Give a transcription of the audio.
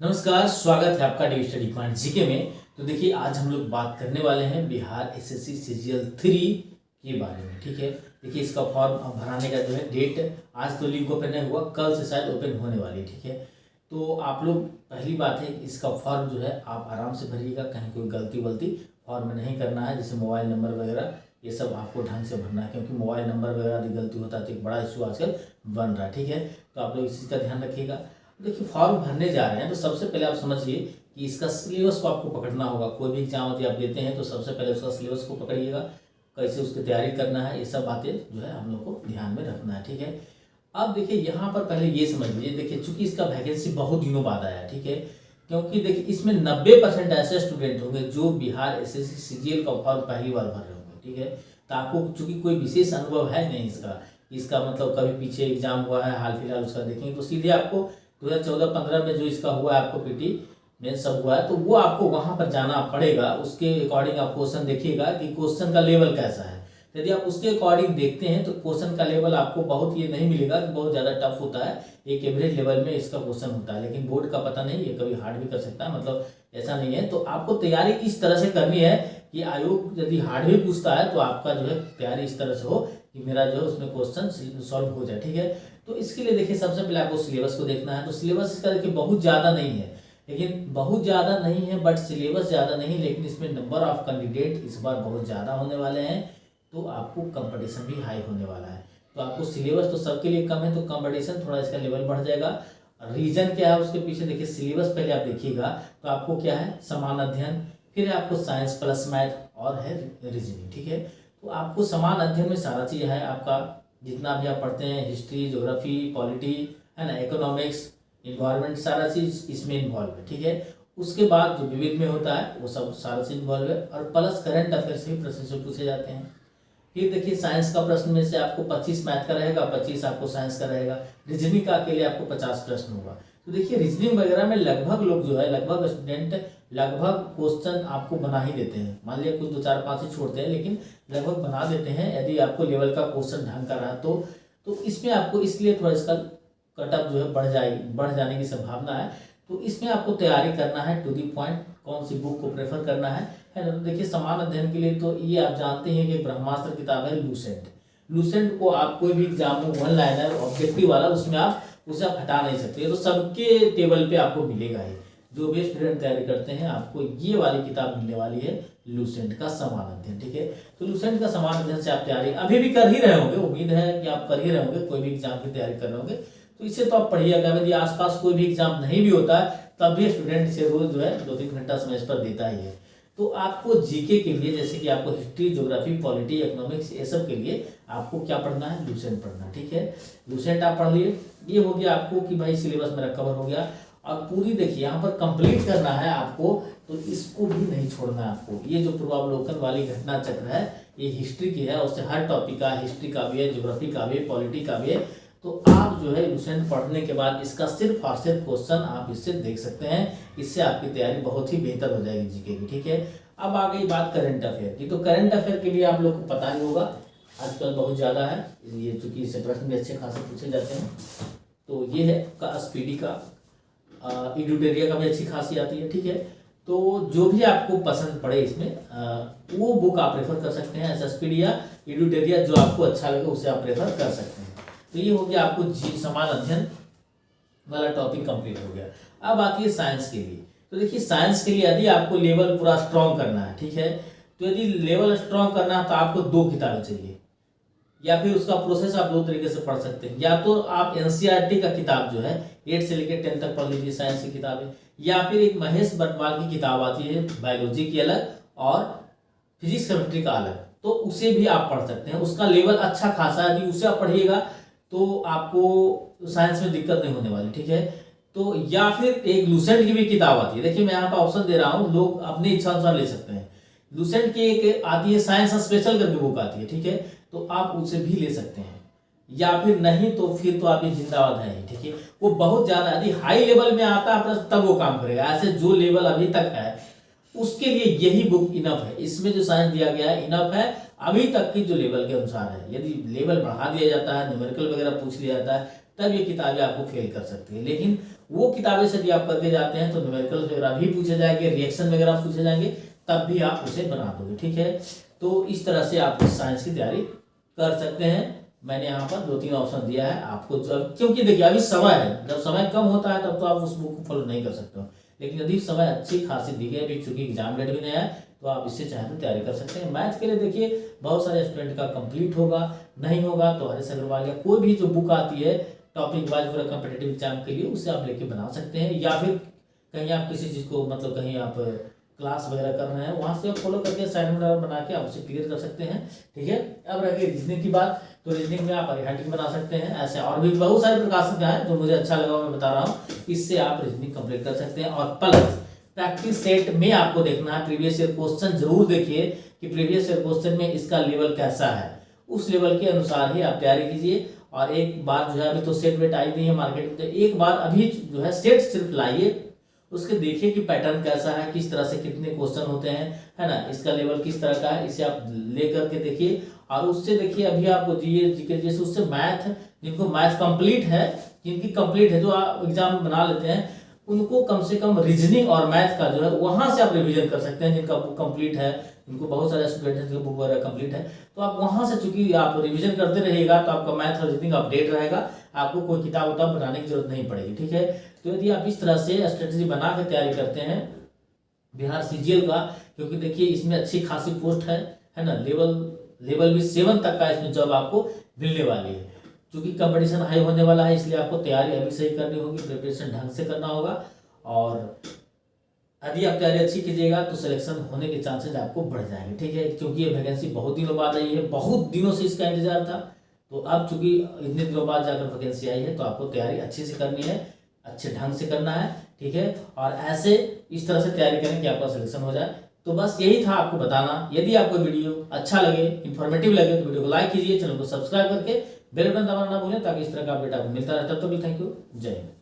नमस्कार, स्वागत है आपका डी स्टडी पॉइंट जीके में। तो देखिए, आज हम लोग बात करने वाले हैं बिहार एसएससी सीजीएल 3 के बारे में। ठीक है, देखिए इसका फॉर्म भराने का जो है डेट, आज तो लिंक ओपन नहीं हुआ, कल से शायद ओपन होने वाली है। ठीक है, तो आप लोग, पहली बात है इसका फॉर्म जो है आप आराम से भरिएगा, कहीं कोई गलती वलती फॉर्म में नहीं करना है, जैसे मोबाइल नंबर वगैरह ये सब आपको ढंग से भरना है, क्योंकि मोबाइल नंबर वगैरह यदि गलती होता है तो एक बड़ा इशू आजकल बन रहा है। ठीक है, तो आप लोग इस चीज़ का ध्यान रखिएगा। देखिए, फॉर्म भरने जा रहे हैं तो सबसे पहले आप समझिए कि इसका सिलेबस को आपको पकड़ना होगा। कोई भी एग्जाम यदि आप देते हैं तो सबसे पहले उसका सिलेबस को पकड़िएगा, कैसे उसकी तैयारी करना है, ये सब बातें जो है हम लोग को ध्यान में रखना है। ठीक है, अब देखिए यहाँ पर पहले ये समझ लीजिए, देखिए चूंकि इसका वैकेंसी बहुत दिनों बाद आया है। ठीक है, क्योंकि देखिए इसमें 90% ऐसे स्टूडेंट होंगे जो बिहार एसएससी सीजीएल का फॉर्म पहली बार भर रहे होंगे। ठीक है, तो आपको चूंकि कोई विशेष अनुभव है नहीं इसका मतलब कभी पीछे एग्जाम हुआ है हाल फिलहाल उसका देखेंगे तो सीधे आपको 2014-15 में जो इसका हुआ है, आपको पीटी में सब हुआ है, तो वो आपको वहां पर जाना पड़ेगा। उसके अकॉर्डिंग आप क्वेश्चन देखिएगा कि क्वेश्चन का लेवल कैसा है। यदि आप उसके अकॉर्डिंग देखते हैं तो क्वेश्चन का लेवल आपको बहुत ये नहीं मिलेगा कि बहुत ज़्यादा टफ होता है, एक एवरेज लेवल में इसका क्वेश्चन होता है। लेकिन बोर्ड का पता नहीं, ये कभी हार्ड भी कर सकता है, मतलब ऐसा नहीं है। तो आपको तैयारी इस तरह से करनी है कि आयोग यदि हार्ड भी पूछता है तो आपका जो है तैयारी इस तरह से हो कि मेरा जो है उसमें क्वेश्चन सॉल्व हो जाए। ठीक है, तो इसके लिए देखिए सबसे पहले आपको सिलेबस को देखना है। तो सिलेबस इसका देखिए बहुत ज़्यादा नहीं है, लेकिन बहुत ज़्यादा नहीं है बट सिलेबस ज़्यादा नहीं, लेकिन इसमें नंबर ऑफ कैंडिडेट इस बार बहुत ज़्यादा होने वाले हैं, तो आपको कंपटीशन भी हाई होने वाला है। तो आपको सिलेबस तो सबके लिए कम है, तो कंपटीशन थोड़ा इसका लेवल बढ़ जाएगा। रीजन क्या है उसके पीछे, देखिए सिलेबस पहले आप देखिएगा तो आपको क्या है, समान अध्ययन, फिर है आपको साइंस प्लस मैथ और है रीजनिंग। ठीक है, तो आपको समान अध्ययन में सारा चीज़ है, आपका जितना भी आप पढ़ते हैं, हिस्ट्री, ज्योग्राफी, पॉलिटी है ना, इकोनॉमिक्स, इन्वायरमेंट, सारा चीज़ इसमें इन्वॉल्व है। ठीक है, उसके बाद जो विविध में होता है वो सब सारा चीज इन्वॉल्व है, और प्लस करंट अफेयर से भी प्रश्न से पूछे जाते हैं। फिर देखिए साइंस का प्रश्न में से आपको 25 मैथ का रहेगा, 25 आपको साइंस का रहेगा। रीजनिंग का अकेले आपको 50 प्रश्न होगा। तो देखिए रीजनिंग वगैरह में लगभग लोग जो है, लगभग स्टूडेंट लगभग क्वेश्चन आपको बना ही देते हैं। मान लिया कुछ 2 4 5 ही छोड़ते हैं, लेकिन लगभग बना देते हैं यदि आपको लेवल का क्वेश्चन ढंग का रहा तो इसमें आपको इसलिए थोड़ा इसका कटअप जो है बढ़ जाने की संभावना है। तो इसमें आपको तैयारी करना है टू दी पॉइंट, कौन सी बुक को प्रेफर करना है ना। तो देखिए समान अध्ययन के लिए तो ये आप जानते हैं कि ब्रह्मास्त्र किताब है लूसेंट को आप कोई भी एग्जाम में वन लाइनर ऑब्जेक्टिव वाला, उसमें आप उसे आप हटा नहीं सकते। तो सबके टेबल पे आपको मिलेगा ही, जो भी स्टूडेंट तैयारी करते हैं आपको ये वाली किताब मिलने वाली है, लूसेंट का समान अध्ययन। ठीक है, तो लूसेंट का समान अध्ययन से आप तैयारी अभी भी कर ही रहे होंगे, उम्मीद है कि आप कर ही रहे होंगे, कोई भी एग्जाम की तैयारी कर रहे होंगे तो इससे तो आप पढ़िएगा। यदि आसपास कोई भी एग्जाम नहीं भी होता है तब भी स्टूडेंट इसे रोज जो है 2-3 घंटा समय इस पर देता ही है। तो आपको जीके के लिए, जैसे कि आपको हिस्ट्री, ज्योग्राफी, पॉलिटी, इकोनॉमिक्स, ये सब के लिए आपको क्या पढ़ना है, लूसेंट पढ़ना। ठीक है, लूसेंट आप पढ़ लिए, ये हो गया आपको कि भाई सिलेबस मेरा कवर हो गया। और पूरी देखिए यहाँ पर कंप्लीट करना है आपको, तो इसको भी नहीं छोड़ना है आपको। ये जो पूर्वावलोकन वाली घटना चक्र है, ये हिस्ट्री की है, उससे हर टॉपिक का, हिस्ट्री का भी है, ज्योग्राफी का भी है, पॉलिटी का भी है। तो आप जो है लूसेंट पढ़ने के बाद इसका सिर्फ और सिर्फ क्वेश्चन आप इससे देख सकते हैं, इससे आपकी तैयारी बहुत ही बेहतर हो जाएगी जीके की। ठीक है, अब आ गई बात करंट अफेयर की। तो करंट अफेयर के लिए आप लोग को पता ही होगा आजकल बहुत ज़्यादा है, ये चूंकि इससे प्रश्न भी अच्छे खासे पूछे जाते हैं। तो ये है का स्पीडी का, इडुटेरिया का भी अच्छी खासी आती है। ठीक है, तो जो भी आपको पसंद पड़े इसमें वो बुक आप रेफर कर सकते हैं, एसएसपीडी, इडुटेरिया, जो आपको अच्छा लगे उसे आप रेफर कर सकते हैं। तो ये हो गया आपको समान अध्ययन वाला टॉपिक कंप्लीट हो गया। अब आती है साइंस के लिए। तो देखिए साइंस के लिए यदि आपको लेवल पूरा स्ट्रॉन्ग करना है, ठीक है, तो यदि लेवल स्ट्रॉन्ग करना है तो आपको 2 किताबें चाहिए, या फिर उसका प्रोसेस आप 2 तरीके से पढ़ सकते हैं। या तो आप एनसीईआरटी का किताब जो है 8 से लेकर 10 तक पढ़ लीजिए, साइंस की किताबें, या फिर एक महेश बटवाल की किताब आती है बायोलॉजी की अलग और फिजिक्स केमिस्ट्री का अलग, तो उसे भी आप पढ़ सकते हैं। उसका लेवल अच्छा खासा है, यदि उसे आप पढ़िएगा तो आपको साइंस में दिक्कत नहीं होने वाली। ठीक है, तो या फिर एक लूसेंट की भी किताब आती है, देखिए मैं यहाँ पर ऑप्शन दे रहा हूँ, लोग अपनी इच्छा अनुसार ले सकते हैं। लूसेंट की एक आती है साइंस स्पेशल करके बुक आती है, ठीक है, तो आप उसे भी ले सकते हैं। या फिर नहीं तो फिर तो आप ये जिंदाबाद है ही। ठीक है, वो बहुत ज्यादा यदि हाई लेवल में आता है तब वो काम करेगा, ऐसे जो लेवल अभी तक है उसके लिए यही बुक इनफ है। इसमें जो साइंस दिया गया है इनफ है अभी तक की जो लेवल के अनुसार है। यदि लेवल बढ़ा दिया जाता है, न्यूमेरिकल वगैरह पूछ लिया जाता है, तब ये किताबें आपको फेल कर सकती है। लेकिन वो किताबें से यदि आप करके जाते हैं तो न्यूमेरिकल वगैरह भी पूछे जाएंगे, रिएक्शन वगैरह पूछे जाएंगे, तब भी आप उसे बना दोगे, ठीक है। तो इस तरह से आप साइंस की तैयारी कर सकते हैं। मैंने यहाँ पर 2-3 ऑप्शन दिया है आपको, क्योंकि देखिए अभी समय है, जब समय कम होता है तब तो आप उस बुक को फॉलो नहीं कर सकते हो, लेकिन यदि समय अच्छी खासी दी है, अभी चूंकि एग्जाम डेट भी नहीं है, तो आप इससे चाहे तो तैयारी कर सकते हैं। मैथ के लिए देखिए बहुत सारे स्टूडेंट का कंप्लीट होगा, नहीं होगा तो हरीश अग्रवाल या कोई भी जो बुक आती है टॉपिक वाइज पूरा कॉम्पिटिटिव एग्जाम के लिए, उससे आप लेके बना सकते हैं। या फिर कहीं आप किसी चीज़ को मतलब कहीं आप क्लास वगैरह कर रहे हैं, वहाँ से आप फॉलो करके असाइनमेंट बना के आप उसे क्लियर कर सकते हैं, ठीक है। अब रही रीजनिंग की बात, तो रीजनिंग में आप अरिथमेटिक बना सकते हैं। ऐसे और भी बहुत सारे प्रकार से हैं जो मुझे अच्छा लगा मैं बता रहा हूँ, इससे आप रीजनिंग कंप्लीट कर सकते हैं। और प्लस प्रैक्टिस सेट में आपको देखना है, प्रीवियस ईयर क्वेश्चन जरूर देखिए कि प्रीवियस ईयर क्वेश्चन में इसका लेवल कैसा है, उस लेवल के अनुसार ही आप तैयारी कीजिए। और एक बार जो है अभी तो सेट वेट आई नहीं है मार्केट में, तो एक बार अभी जो है सेट सिर्फ लाइए, उसके देखिए कि पैटर्न कैसा है, किस तरह से कितने क्वेश्चन होते हैं, है ना, इसका लेवल किस तरह का है, इसे आप ले करके देखिए। और उससे देखिए अभी आपको जीके जैसे उससे मैथ, जिनको मैथ कंप्लीट है, जिनकी कंप्लीट है, जो आप एग्जाम बना लेते हैं, उनको कम से कम रीजनिंग और मैथ का जो है वहां से आप रिवीजन कर सकते हैं। जिनका बुक कंप्लीट है, जिनको बहुत सारे स्टूडेंट हैं जिनका बुक वगैरह कंप्लीट है, तो आप वहां से चूंकि आप रिवीजन करते रहिएगा तो आपका मैथ और रीजनिंग अपडेट रहेगा, आपको कोई किताब उताब बनाने की जरूरत नहीं पड़ेगी, ठीक है। तो यदि आप इस तरह से स्ट्रेटेजी बना के तैयारी करते हैं बिहार सीजीएल का, क्योंकि देखिए इसमें अच्छी खासी पोस्ट है ना, लेवल भी 7 तक का इसमें जॉब आपको मिलने वाली है। क्योंकि कंपटीशन हाई होने वाला है, इसलिए आपको तैयारी अभी सही करनी होगी, प्रिपरेशन ढंग से करना होगा। और यदि आप तैयारी अच्छी कीजिएगा तो सिलेक्शन होने के चांसेस आपको बढ़ जाएंगे, ठीक है। क्योंकि ये वैकेंसी बहुत दिनों बाद आई है, बहुत दिनों से इसका इंतजार था, तो अब चूंकि इतने दिनों बाद जाकर वैकेंसी आई है, तो आपको तैयारी अच्छे से करनी है, अच्छे ढंग से करना है, ठीक है। और ऐसे इस तरह से तैयारी करें कि आपका सिलेक्शन हो जाए। तो बस यही था आपको बताना। यदि आपको वीडियो अच्छा लगे, इन्फॉर्मेटिव लगे, तो वीडियो को लाइक कीजिए, चैनल को सब्सक्राइब करके बेल बटन दबाना ना भूलें, ताकि इस तरह का अपडेट आपको मिलता रहे। तब तक थैंक यू, जय हिंद।